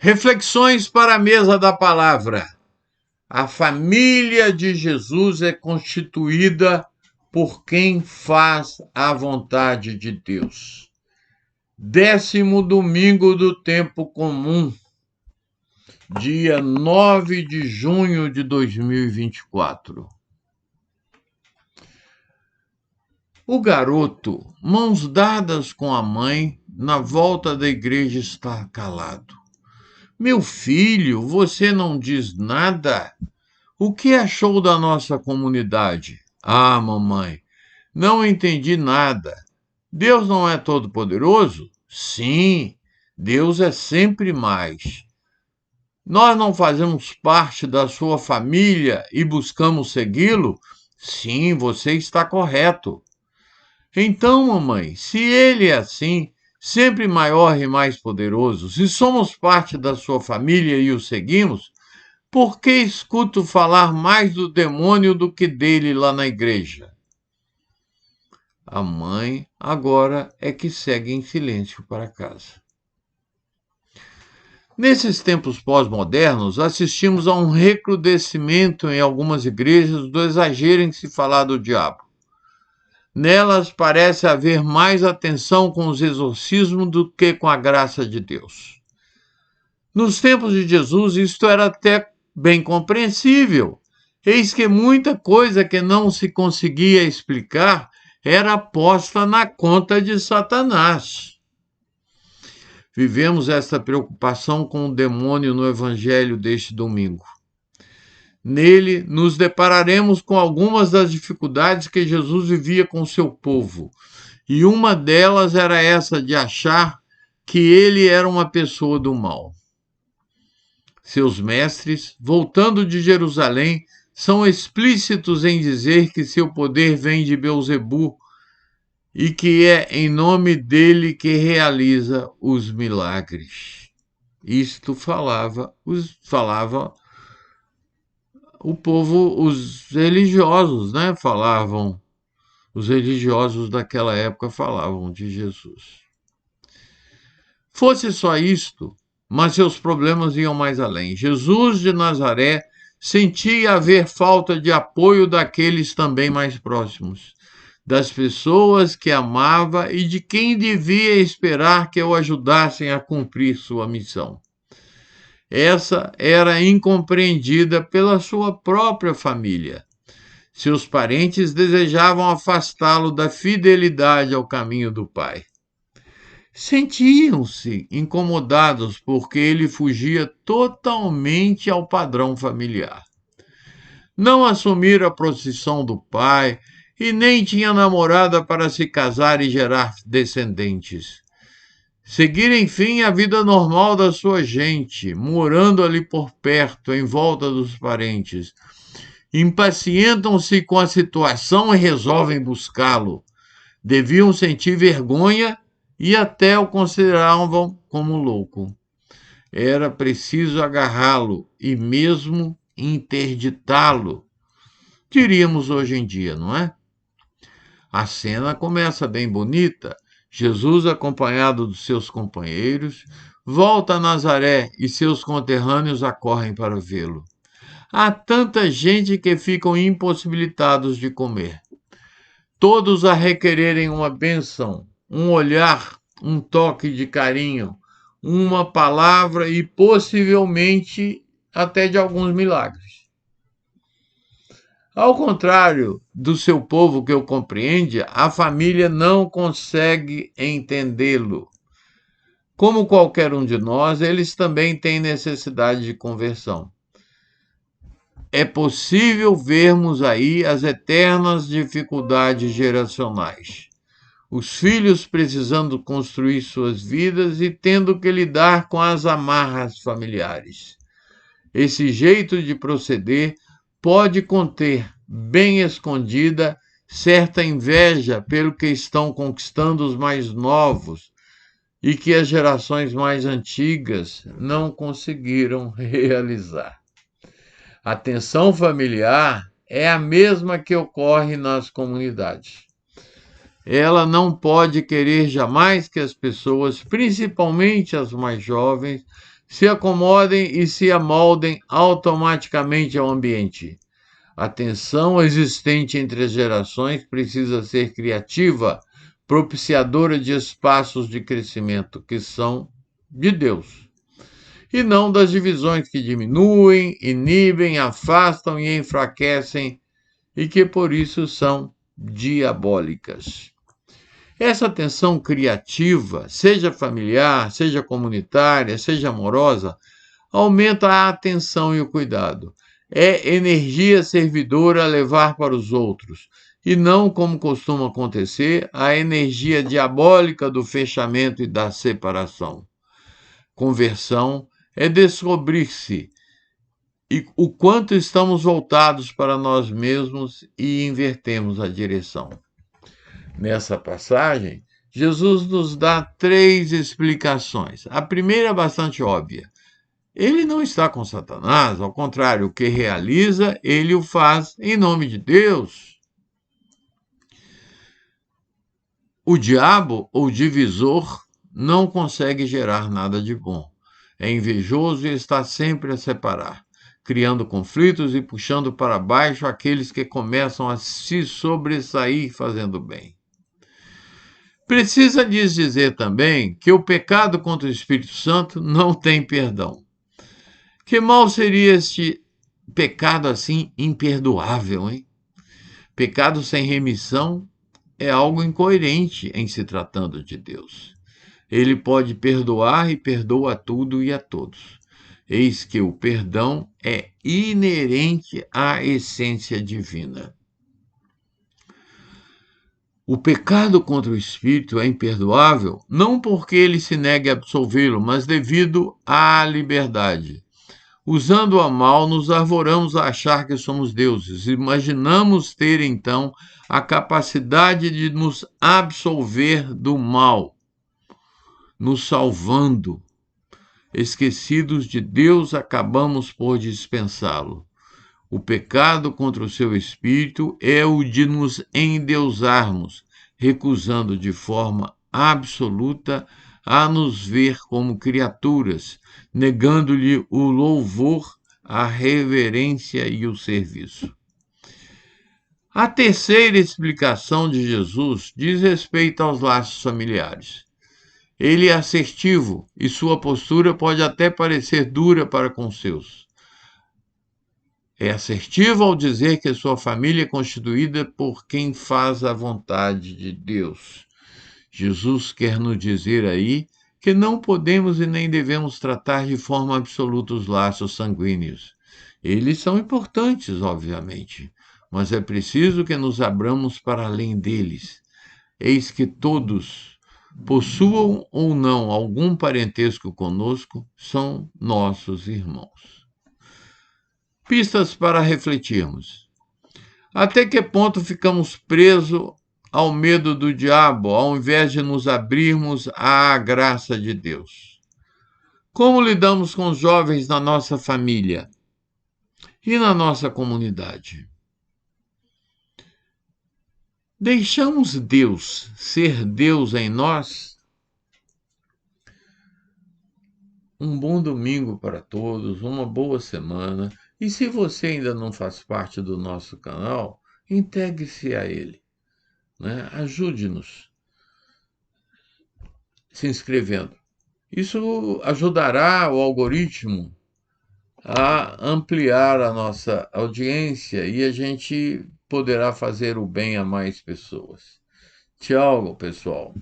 Reflexões para a mesa da palavra. A família de Jesus é constituída por quem faz a vontade de Deus. 10º domingo do tempo comum, dia 9 de junho de 2024. O garoto, mãos dadas com a mãe, na volta da igreja está calado. Meu filho, você não diz nada? O que achou da nossa comunidade? Ah, mamãe, não entendi nada. Deus não é todo-poderoso? Sim, Deus é sempre mais. Nós não fazemos parte da sua família e buscamos segui-lo? Sim, você está correto. Então, mamãe, se ele é assim, sempre maior e mais poderoso, se somos parte da sua família e o seguimos, por que escuto falar mais do demônio do que dele lá na igreja? A mãe agora é que segue em silêncio para casa. Nesses tempos pós-modernos, assistimos a um recrudescimento em algumas igrejas do exagero em se falar do diabo. Nelas parece haver mais atenção com os exorcismos do que com a graça de Deus. Nos tempos de Jesus, isto era até bem compreensível. Eis que muita coisa que não se conseguia explicar era posta na conta de Satanás. Vivemos esta preocupação com o demônio no evangelho deste domingo. Nele, nos depararemos com algumas das dificuldades que Jesus vivia com seu povo. E uma delas era essa de achar que ele era uma pessoa do mal. Seus mestres, voltando de Jerusalém, são explícitos em dizer que seu poder vem de Beelzebu e que é em nome dele que realiza os milagres. Isto falava o povo, os religiosos, né? Os religiosos daquela época falavam de Jesus. Fosse só isto, mas seus problemas iam mais além. Jesus de Nazaré sentia haver falta de apoio daqueles também mais próximos, das pessoas que amava e de quem devia esperar que o ajudassem a cumprir sua missão. Essa era incompreendida pela sua própria família. Seus parentes desejavam afastá-lo da fidelidade ao caminho do Pai. Sentiam-se incomodados porque ele fugia totalmente ao padrão familiar. Não assumira a posição do pai e nem tinha namorada para se casar e gerar descendentes. Seguir, enfim, a vida normal da sua gente, morando ali por perto, em volta dos parentes. Impacientam-se com a situação e resolvem buscá-lo. Deviam sentir vergonha e até o consideravam como louco. Era preciso agarrá-lo e mesmo interditá-lo. Diríamos hoje em dia, não é? A cena começa bem bonita. Jesus, acompanhado dos seus companheiros, volta a Nazaré e seus conterrâneos acorrem para vê-lo. Há tanta gente que ficam impossibilitados de comer. Todos a requererem uma bênção, um olhar, um toque de carinho, uma palavra e possivelmente até de alguns milagres. Ao contrário do seu povo que o compreende, a família não consegue entendê-lo. Como qualquer um de nós, eles também têm necessidade de conversão. É possível vermos aí as eternas dificuldades geracionais. Os filhos precisando construir suas vidas e tendo que lidar com as amarras familiares. Esse jeito de proceder pode conter, bem escondida, certa inveja pelo que estão conquistando os mais novos e que as gerações mais antigas não conseguiram realizar. A tensão familiar é a mesma que ocorre nas comunidades. Ela não pode querer jamais que as pessoas, principalmente as mais jovens, se acomodem e se amoldem automaticamente ao ambiente. A tensão existente entre as gerações precisa ser criativa, propiciadora de espaços de crescimento que são de Deus, e não das divisões que diminuem, inibem, afastam e enfraquecem e que por isso são diabólicas. Essa tensão criativa, seja familiar, seja comunitária, seja amorosa, aumenta a atenção e o cuidado. É energia servidora a levar para os outros, e não, como costuma acontecer, a energia diabólica do fechamento e da separação. Conversão é descobrir-se e o quanto estamos voltados para nós mesmos e invertemos a direção. Nessa passagem, Jesus nos dá 3 explicações. A primeira é bastante óbvia. Ele não está com Satanás, ao contrário, o que realiza, ele o faz em nome de Deus. O diabo, ou divisor, não consegue gerar nada de bom. É invejoso e está sempre a separar, criando conflitos e puxando para baixo aqueles que começam a se sobressair fazendo bem. Precisa lhes dizer também que o pecado contra o Espírito Santo não tem perdão. Que mal seria este pecado assim imperdoável, hein? Pecado sem remissão é algo incoerente em se tratando de Deus. Ele pode perdoar e perdoa a tudo e a todos. Eis que o perdão é inerente à essência divina. O pecado contra o Espírito é imperdoável não porque ele se negue a absolvê-lo, mas devido à liberdade. Usando-o a mal, nos arvoramos a achar que somos deuses. Imaginamos ter, então, a capacidade de nos absolver do mal, nos salvando. Esquecidos de Deus, acabamos por dispensá-lo. O pecado contra o seu espírito é o de nos endeusarmos, recusando de forma absoluta a nos ver como criaturas, negando-lhe o louvor, a reverência e o serviço. A terceira explicação de Jesus diz respeito aos laços familiares. Ele é assertivo e sua postura pode até parecer dura para com seus. É assertivo ao dizer que sua família é constituída por quem faz a vontade de Deus. Jesus quer nos dizer aí que não podemos e nem devemos tratar de forma absoluta os laços sanguíneos. Eles são importantes, obviamente, mas é preciso que nos abramos para além deles. Eis que todos, possuam ou não algum parentesco conosco, são nossos irmãos. Pistas para refletirmos. Até que ponto ficamos presos ao medo do diabo, ao invés de nos abrirmos à graça de Deus? Como lidamos com os jovens na nossa família e na nossa comunidade? Deixamos Deus ser Deus em nós? Um bom domingo para todos, uma boa semana. E se você ainda não faz parte do nosso canal, integre-se a ele, né? Ajude-nos se inscrevendo. Isso ajudará o algoritmo a ampliar a nossa audiência e a gente poderá fazer o bem a mais pessoas. Tchau, pessoal.